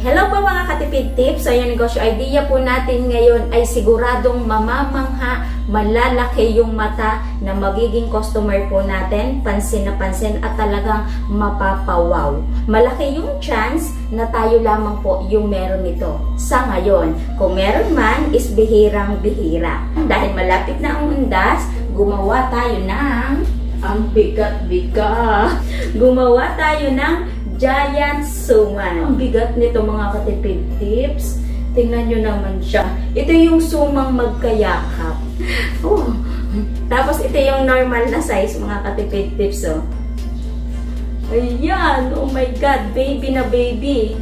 Hello po mga katipid tips. So yung negosyo idea po natin ngayon ay siguradong mamamangha, malalaki yung mata na magiging customer po natin, pansin na pansin at talagang mapapawaw. Malaki yung chance na tayo lamang po yung meron nito sa ngayon. Kung meron man is bihirang bihira. Dahil malapit na ang undas, gumawa tayo ng ang bigat-bigat. Gumawa tayo ng giant suman. Ang bigat nito mga katipid tips. Tingnan nyo naman siya. Ito yung sumang magkayakap. Oh. Tapos ito yung normal na size mga katipid tips. Oh. Ayan. Oh my God. Baby na baby.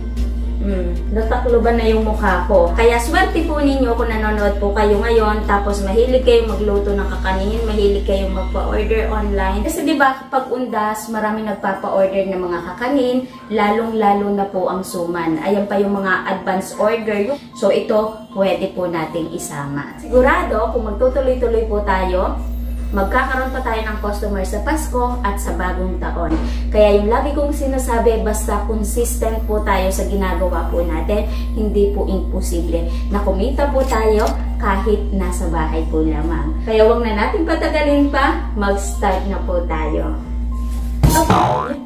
Natakloban na yung mukha ko. Kaya swerte po ninyo kung nanonood po kayo ngayon, tapos mahilig kayong magluto ng kakanin, mahilig kayong magpa-order online. Kasi diba kapag undas, marami nagpapa-order ng mga kakanin, lalong-lalo na po ang suman. Ayan pa yung mga advance order. So ito, pwede po nating isama. Sigurado, kung magtutuloy-tuloy po tayo, magkakaroon pa tayo ng customer sa Pasko at sa bagong taon. Kaya yung lagi kong sinasabi, basta consistent po tayo sa ginagawa po natin, hindi po imposible na kumita po tayo kahit nasa bahay po lamang. Kaya wag na natin patagalin pa, mag-start na po tayo. Okay.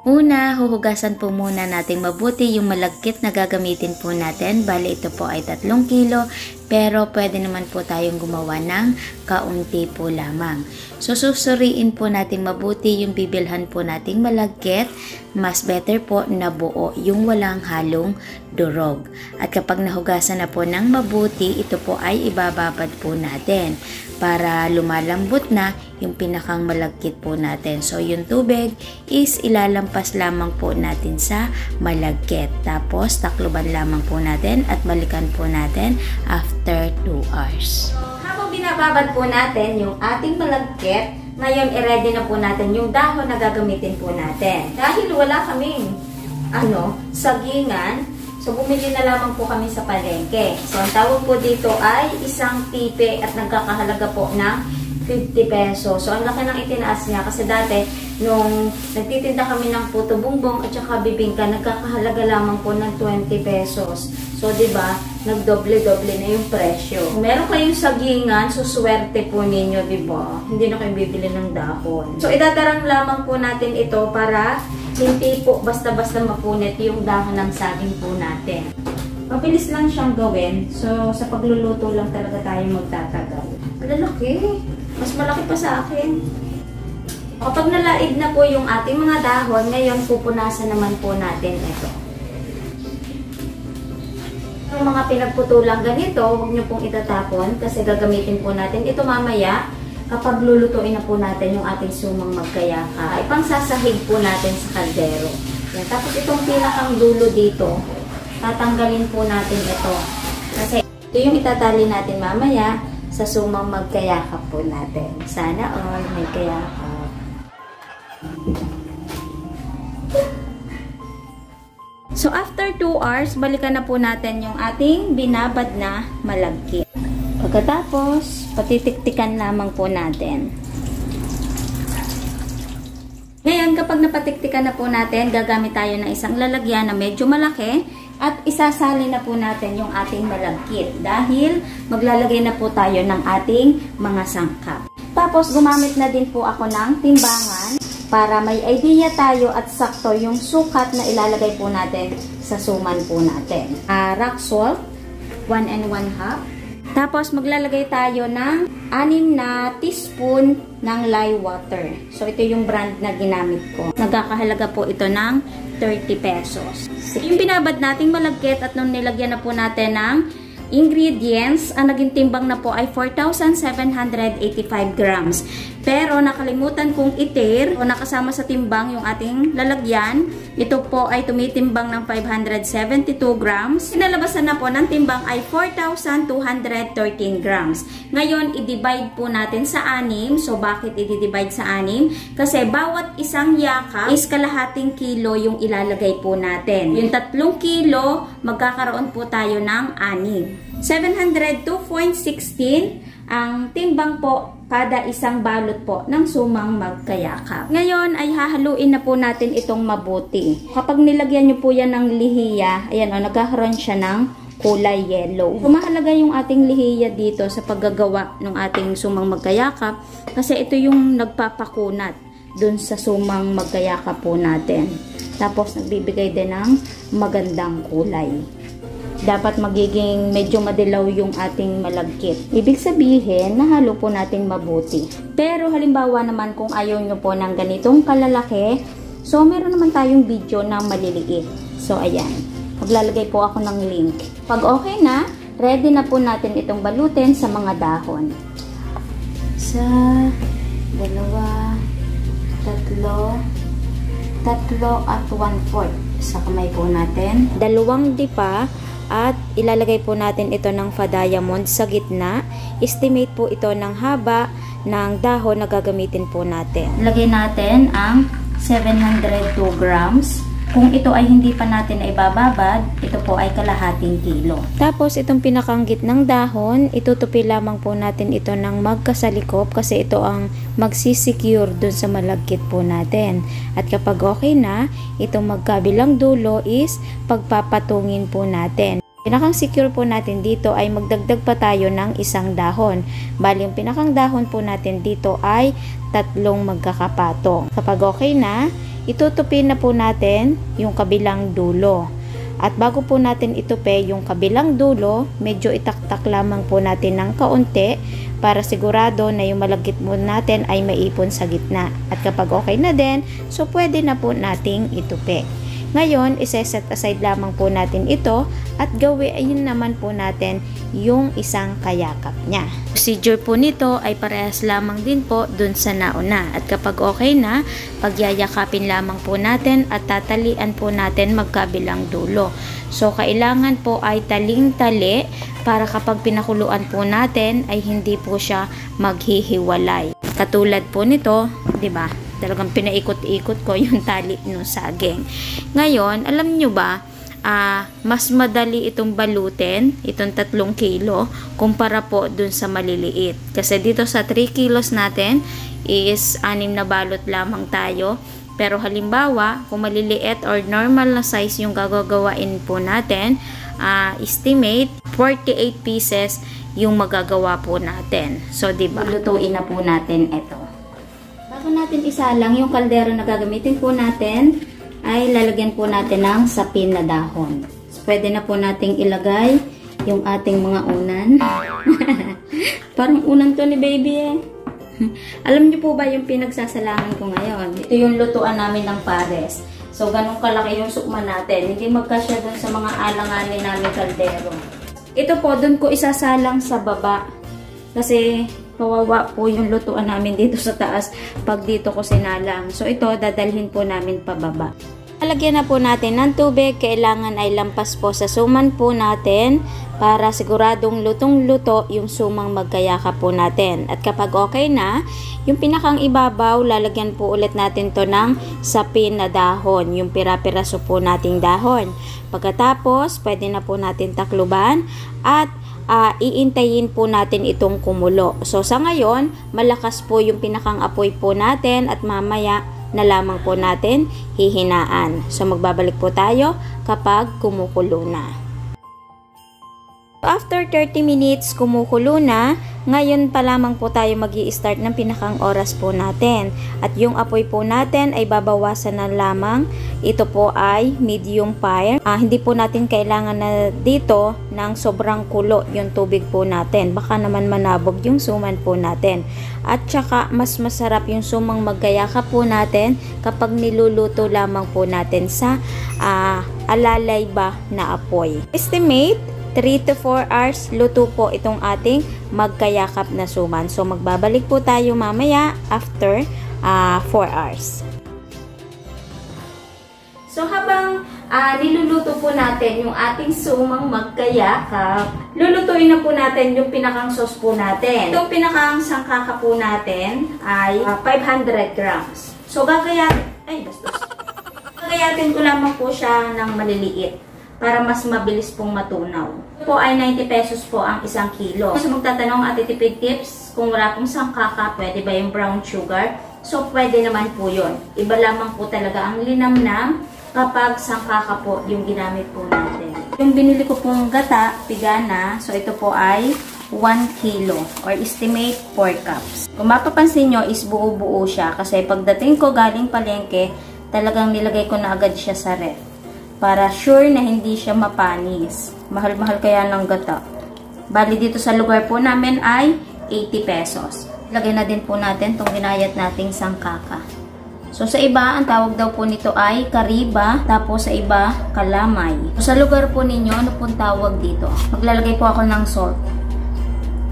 Una, huhugasan po muna natin mabuti yung malagkit na gagamitin po natin. Bali, ito po ay 3 kilo, pero pwede naman po tayong gumawa ng kaunti po lamang. So, susuriin po natin mabuti yung bibilhan po nating malagkit. Mas better po na buo, yung walang halong durog. At kapag nahugasan na po ng mabuti, ito po ay ibababad po natin para lumalambot na yung pinakang malagkit po natin. So, yung tubig is ilalampas lamang po natin sa malagkit. Tapos, takluban lamang po natin at balikan po natin after 2 hours. Habang binababad po natin yung ating malagkit, ngayon i-ready na po natin yung dahon na gagamitin po natin. Dahil wala kaming sagingan, so bumili na lamang po kami sa palengke. So ang tawag po dito ay isang tipe at nagkakahalaga po ng 50 pesos. So ang laki ng itinaas niya kasi dati nung nagtitinda kami ng puto bumbong at saka bibingka, nagkakahalaga lamang po ng 20 pesos. So, diba, nagdoble-doble na yung presyo. Kung meron kayong sagingan, suswerte po ninyo, diba? Hindi na kayo bibili ng dahon. So, idadarang lamang po natin ito para hindi po basta-basta mapunit yung dahon ng saging po natin. Mabilis lang siyang gawin. So, sa pagluluto lang talaga tayo magtatagal. Malalaki. Mas malaki pa sa akin. Kapag nalaid na po yung ating mga dahon, ngayon pupunasan naman po natin ito. Yung mga pinagputulang ganito, huwag nyo pong itatapon kasi gagamitin po natin ito mamaya kapag lulutuin na po natin yung ating sumang magkayaka. Ay pangsasahig po natin sa kaldero. Yan. Tapos itong pinakang dulo dito, tatanggalin po natin ito. Kasi ito yung itatali natin mamaya sa sumang magkayaka po natin. Sana all may kayaka. So, after 2 hours, balikan na po natin yung ating binabad na malagkit. Pagkatapos, patitiktikan lamang po natin. Ngayon, kapag napatiktikan na po natin, gagamit tayo ng isang lalagyan na medyo malaki at isasali na po natin yung ating malagkit dahil maglalagay na po tayo ng ating mga sangkap. Tapos, gumamit na din po ako ng timbangan para may idea tayo at sakto yung sukat na ilalagay po natin sa suman po natin. Rock salt, 1 1/2. Tapos maglalagay tayo ng 6 na teaspoon ng lye water. So ito yung brand na ginamit ko. Nagkakahalaga po ito ng 30 pesos. Yung binabad nating malagkit at nung nilagyan na po natin ng ingredients, ang naging timbang na po ay 4,785 grams. Pero nakalimutan kong i-tare o nakasama sa timbang yung ating lalagyan. Ito po ay tumitimbang ng 572 grams. Pinalabasan na po ng timbang ay 4,213 grams. Ngayon, i-divide po natin sa 6. So, bakit i-divide sa 6? Kasi bawat isang yaka is kalahating kilo yung ilalagay po natin. Yung 3 kilo, magkakaroon po tayo ng 6. 702.16 ang timbang po kada isang balot po ng sumang magkayakap. Ngayon ay hahaluin na po natin itong mabuti. Kapag nilagyan nyo po yan ng lihiya, ayan o, nagkakaroon siya ng kulay yellow. Mahalaga yung ating lihiya dito sa paggagawa ng ating sumang magkayakap kasi ito yung nagpapakunat dun sa sumang magkayakap po natin. Tapos nagbibigay din ng magandang kulay. Dapat magiging medyo madilaw yung ating malagkit. Ibig sabihin, nahalo po natin mabuti. Pero halimbawa naman kung ayaw nyo po ng ganitong kalalaki, so meron naman tayong video na maliliit. So ayan, maglalagay po ako ng link. Pag okay na, ready na po natin itong balutin sa mga dahon. Isa, dalawa, tatlo at 1/4 sa kamay po natin. Dalawang dipa. At ilalagay po natin ito ng fa-diamond sa gitna. Estimate po ito ng haba ng dahon na gagamitin po natin. Lagay natin ang 702 grams. Kung ito ay hindi pa natin na ibababad, ito po ay kalahating kilo. Tapos itong pinakanggit ng dahon, itutupi lamang po natin ito ng magkasalikop kasi ito ang magsisecure dun sa malagkit po natin. At kapag okay na, itong magkabilang dulo is pagpapatungin po natin. Pinakang secure po natin dito ay magdagdag pa tayo ng isang dahon. Bali yung pinakang dahon po natin dito ay 3 magkakapatong. Kapag okay na, itutupi na po natin yung kabilang dulo. At bago po natin itupi yung kabilang dulo, medyo itaktak lamang po natin ng kaunti para sigurado na yung malagkit mo natin ay maipon sa gitna. At kapag okay na din, so pwede na po nating itupi. Ngayon, iseset aside lamang po natin ito at gawin naman po natin yung isang kayakap niya. Procedure po nito ay parehas lamang din po dun sa nauna. At kapag okay na, pagyayakapin lamang po natin at tatalian po natin magkabilang dulo. So, kailangan po ay taling-tali para kapag pinakuluan po natin ay hindi po siya maghihiwalay. Katulad po nito, 'di ba? Talagang pinaikot-ikot ko yung tali ng saging. Ngayon, alam nyo ba, mas madali itong balutin, itong 3 kilo, kumpara po dun sa maliliit. Kasi dito sa 3 kilos natin is 6 na balot lamang tayo. Pero halimbawa, kung maliliit or normal na size yung gagagawain po natin, estimate 48 pieces yung magagawa po natin. So, diba? Lutuin na po natin ito. Bago natin isalang yung kaldero na gagamitin po natin, ay lalagyan po natin ng sapin na dahon. So, pwede na po nating ilagay yung ating mga unan. Parang unan to ni baby eh. Alam niyo po ba yung pinagsasalangan ko ngayon? Ito yung lutuan namin ng pares. So, ganun kalaki yung sukma natin. Hindi magkasya dun sa mga alanganin namin kaldero. Ito po, dun ko isasalang sa baba. Kasi kawawa po yung lutuan namin dito sa taas pag dito ko sinalang. So ito, dadalhin po namin pababa. Alagyan na po natin ng tubig. Kailangan ay lampas po sa suman po natin para siguradong lutong-luto yung sumang magkayakap po natin. At kapag okay na, yung pinakang ibabaw, lalagyan po ulit natin to ng sapin na dahon. Yung pira-piraso po nating dahon. Pagkatapos, pwede na po natin takluban at iintayin po natin itong kumulo. So sa ngayon, malakas po yung pinakang apoy po natin at mamaya na lamang po natin hihinaan. So magbabalik po tayo kapag kumukulo na. After 30 minutes, kumukulo na. Ngayon pa lamang po tayo magi-start ng pinakang oras po natin. At yung apoy po natin ay babawasan na lamang. Ito po ay medium fire. Hindi po natin kailangan na dito ng sobrang kulo yung tubig po natin. Baka naman manabog yung suman po natin. At saka mas masarap yung sumang magkayakap po natin kapag niluluto lamang po natin sa alalay ba na apoy. Estimate 3 to 4 hours luto po itong ating magkayakap na suman. So magbabalik po tayo mamaya after 4 hours. So habang niluluto po natin yung ating sumang magkayakap, lulutuin na po natin yung pinakang sauce po natin. Itong pinakang sangkaka po natin ay 500 grams. So gagayatin ko lamang po siya ng maliliit. para mas mabilis pong matunaw. Ito po ay 90 pesos po ang isang kilo. So magtatanong Ate Tipid Tips, kung wala pong sangkaka, pwede ba yung brown sugar? So pwede naman po yun. Iba lamang po talaga ang linamnam kapag sangkaka po yung ginamit po natin. Yung binili ko pong gata, pigana, so ito po ay 1 kilo or estimate 4 cups. Kung mapapansin nyo is buo-buo siya kasi pagdating ko galing palengke, talagang nilagay ko na agad siya sa ref para sure na hindi siya mapanis. Mahal-mahal kaya ng gata. Bali dito sa lugar po namin ay 80 pesos. Lagay na din po natin itong ginayat nating sangkaka. So sa iba, ang tawag daw po nito ay kariba, tapos sa iba, kalamay. So, sa lugar po ninyo, ano pong tawag dito? Maglalagay po ako ng salt.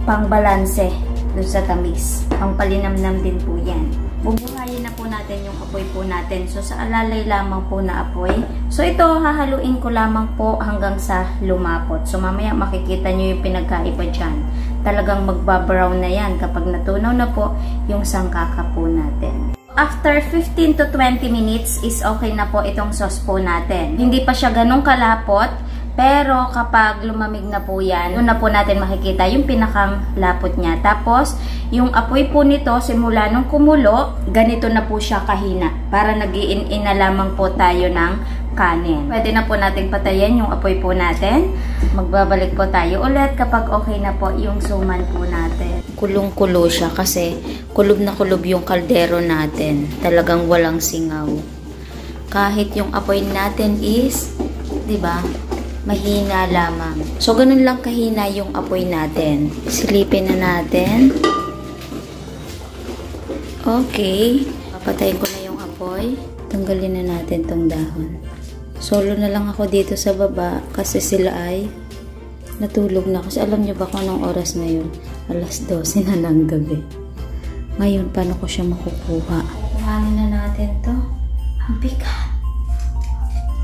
Pang balanse dun sa tamis. Pang palinamnam din po yan. Bubuhayin na po natin yung apoy po natin. So, sa alalay lamang po na apoy. So, ito, hahaluin ko lamang po hanggang sa lumapot. So, mamaya makikita nyo yung pinagkaiba dyan. Talagang magbabrown na yan kapag natunaw na po yung sangkaka po natin. After 15 to 20 minutes is okay na po itong sauce po natin. Hindi pa siya ganun kalapot. Pero kapag lumamig na po yan, doon na po natin makikita yung pinakang lapot niya. Tapos, yung apoy po nito, simula nung kumulo, ganito na po siya kahina. Para nag-i-in na lamang po tayo ng kanin. Pwede na po natin patayin yung apoy po natin. Magbabalik po tayo ulit kapag okay na po yung suman po natin. Kulong-kulo siya kasi kulob na kulob yung kaldero natin. Talagang walang singaw. Kahit yung apoy natin is, di ba, mahina lamang. So, ganun lang kahina yung apoy natin. Silipin na natin. Okay. Papatayin ko na yung apoy. Tanggalin na natin tong dahon. Solo na lang ako dito sa baba kasi sila ay natulog na. Kasi alam nyo ba kung anong oras ngayon? Alas 12 na ng gabi. Ngayon, paano ko siya makukuha? Kuhanin na natin to. Ang bigat.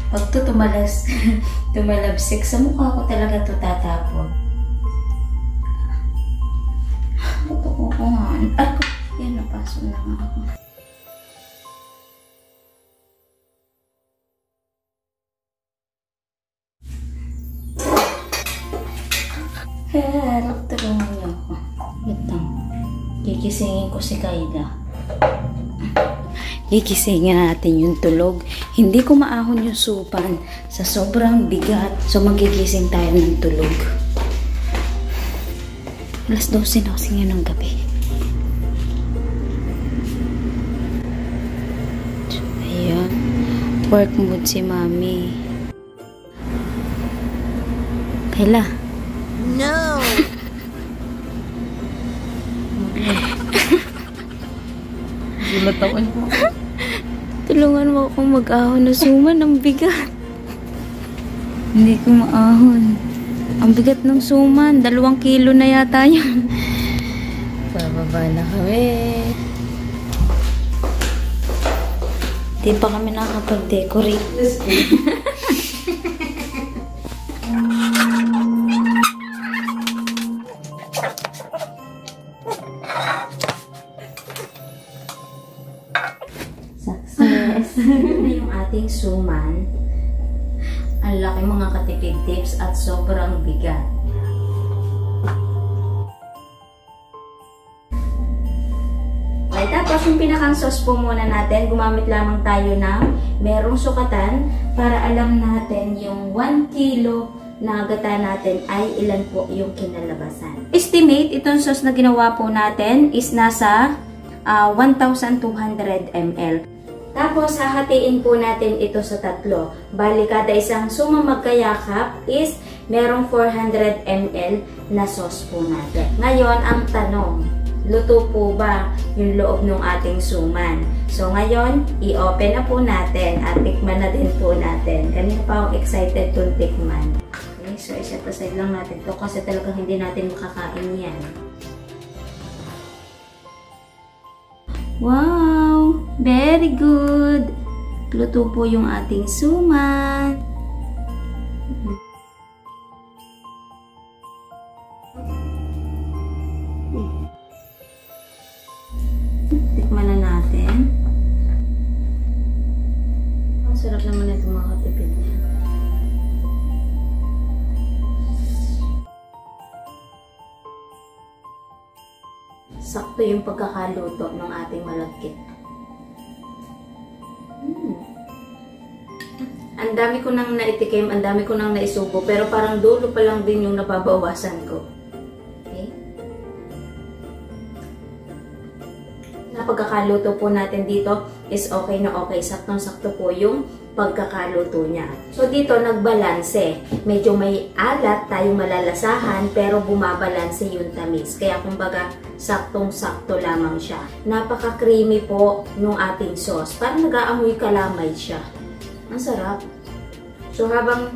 Pag ito tumalabsik sa mukha ko talaga ito tatapon. Ito kukuhan. Yan, napasok na nga ako. Help, tulungan niyo ako. Wait lang. Gigisingin ko si Kayla. Gigisingin natin yung tulog. Hindi ko maahon yung supan sa sobrang bigat. So, magigising tayo ng tulog. Alas 12 na kasi ngayon ng gabi. So, ayan. Work mood si Mami. Kayla. No! Gulat mo. Tulungan mo akong mag-ahon na suman. Ang bigat. Hindi ko maahon. Ang bigat ng suman. 2 kilo na yata yan. Bababa na kami. Di pa kami nakakapag-decorate. Yung ating suman, ang laki mga katipid tips at sobrang bigat. Okay, tapos yung pinakang sauce po muna natin, gumamit lamang tayo ng merong sukatan para alam natin yung 1 kilo na gata natin ay ilan po yung kinalabasan. Estimate, itong sauce na ginawa po natin is nasa 1,200 ml. Tapos, hahatiin po natin ito sa 3. Bali, kada isang sumang magkayakap is merong 400 ml na sauce po natin. Ngayon, ang tanong, luto po ba yung loob ng ating suman? So, ngayon, i-open na po natin at tikman na din po natin. Kanina pa akong excited kung tikman. Okay, so i-set aside lang natin ito kasi talagang hindi natin makakain yan. Wow! Very good! Luto po yung ating suman. Tikman na natin. Ang sarap naman ito mga katipid. sakto yung pagkakaluto ng ating malagkit. Ang dami ko nang naitikim, ang dami ko nang naisubo, pero parang dulo pa lang din yung nababawasan ko. Okay? Na pagkakaluto po natin dito is okay na okay. Saktong-sakto po yung pagkakaluto niya. So dito nagbalanse. Medyo may alat tayong malalasahan, pero bumabalanse yung tamis. Kaya kumbaga saktong-sakto lamang siya. Napaka-creamy po nung ating sauce. Parang nag-aamoy kalamay siya. Ang sarap. So habang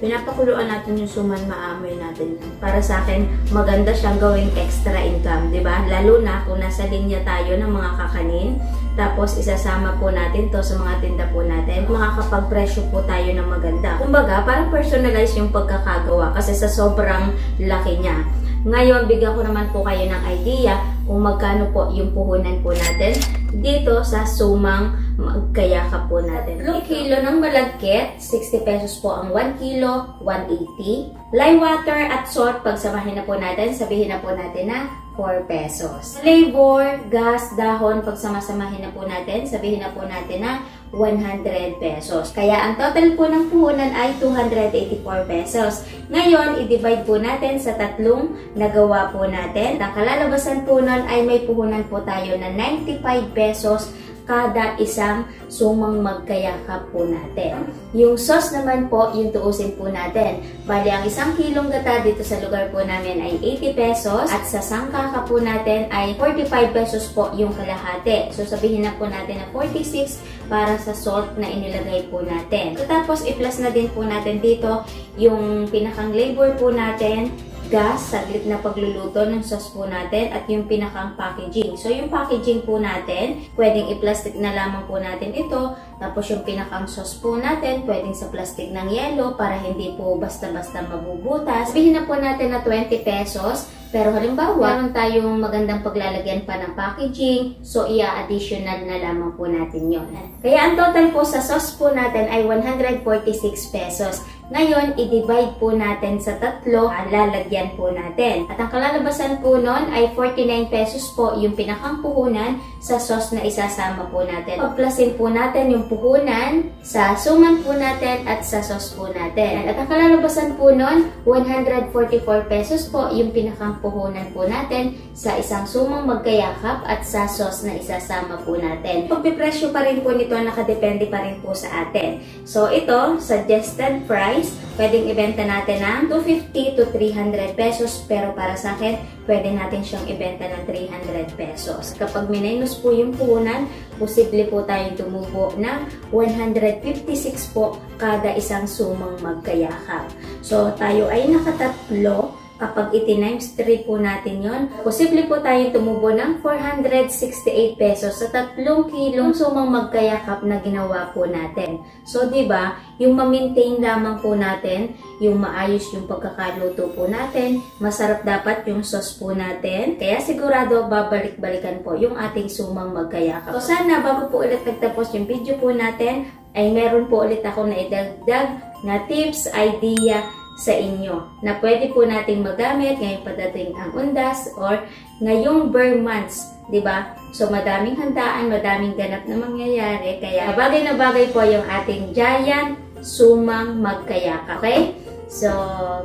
pinapakuluan natin yung suman, maamoy natin. Para sa akin, maganda siyang gawing extra income, di ba? Lalo na kung nasa linya tayo ng mga kakanin. Tapos isasama po natin to sa mga tinda po natin. Makakapag-presyo po tayo ng maganda. Kumbaga, parang personalize yung pagkakagawa kasi sa sobrang laki niya. Ngayon, bigyan ko naman po kayo ng idea kung magkano po yung puhunan po natin dito sa sumang magkayakap po natin. 3 kilo ng malagkit, 60 pesos po ang 1 kilo, 180. Lime water at salt, pagsamahin na po natin, sabihin na po natin na 4 pesos. Flavor, gas, dahon, pagsamasamahin na po natin, sabihin na po natin na 100 pesos. Kaya ang total po ng puhunan ay 284 pesos. Ngayon, i-divide po natin sa tatlong nagawa po natin. Ang kalalabasan po nun ay may puhunan po tayo na 95 pesos kada isang sumang magkayakap po natin. Yung sauce naman po, yung tuusin po natin. Bali, ang 1 kilong gata dito sa lugar po namin ay 80 pesos at sa sangkaka po natin ay 45 pesos po yung kalahati. So, sabihin na po natin na 46 para sa salt na inilagay po natin. So, tapos, i-plus na din po natin dito yung pinakang labor po natin, gas, saglit na pagluluto ng sauce po natin, at yung pinakang packaging. So, yung packaging po natin, pwedeng i-plastic na lamang po natin ito. Tapos, yung pinakang sauce po natin, pwedeng sa plastic ng yelo para hindi po basta-basta mabubutas. Sabihin na po natin na 20 pesos. Pero halimbawa, meron tayong magandang paglalagyan pa ng packaging, so i-additional na lamang po natin yon. Kaya ang total po sa sauce po natin ay 146 pesos. Ngayon, i-divide po natin sa tatlo ang lalagyan po natin. At ang kalalabasan po nun ay 49 pesos po yung pinakang puhunan sa sauce na isasama po natin. Pagplasin po natin yung puhunan sa suman po natin at sa sauce po natin. At ang kalalabasan po nun, 144 pesos po yung pinakang puhunan po natin sa isang sumang magkayakap at sa sauce na isasama po natin. Pagpipresyo pa rin po nito, nakadepende pa rin po sa atin. So ito, suggested price, pwedeng ibenta natin ng 250 to 300 pesos, pero para sa akin, pwede natin siyang ibenta ng 300 pesos. Kapag minus po yung puhunan, posible po tayong tumubo ng 156 po kada isang sumang magkayakap. So tayo ay nakatatlo. Kapag iti-times 3 po natin yon, posible po tayong tumubo ng 468 pesos sa 3 kilong sumang magkayakap na ginawa po natin. So, diba, yung ma-maintain lamang po natin, yung maayos yung pagkakaluto po natin, masarap dapat yung sauce po natin, kaya sigurado babalik-balikan po yung ating sumang magkayakap. So, sana bago po ulit nagtapos yung video po natin, ay meron po ulit ako na idagdag na tips, idea, sa inyo na pwede po nating magamit ngayong padating ang undas or ngayong bare months, di ba? So madaming handaan, madaming ganap na mangyayari, kaya bagay na bagay po yung ating giant sumang magkayakap. Okay? So,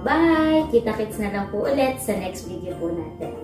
bye! Kita-kits na lang po ulit sa next video po natin.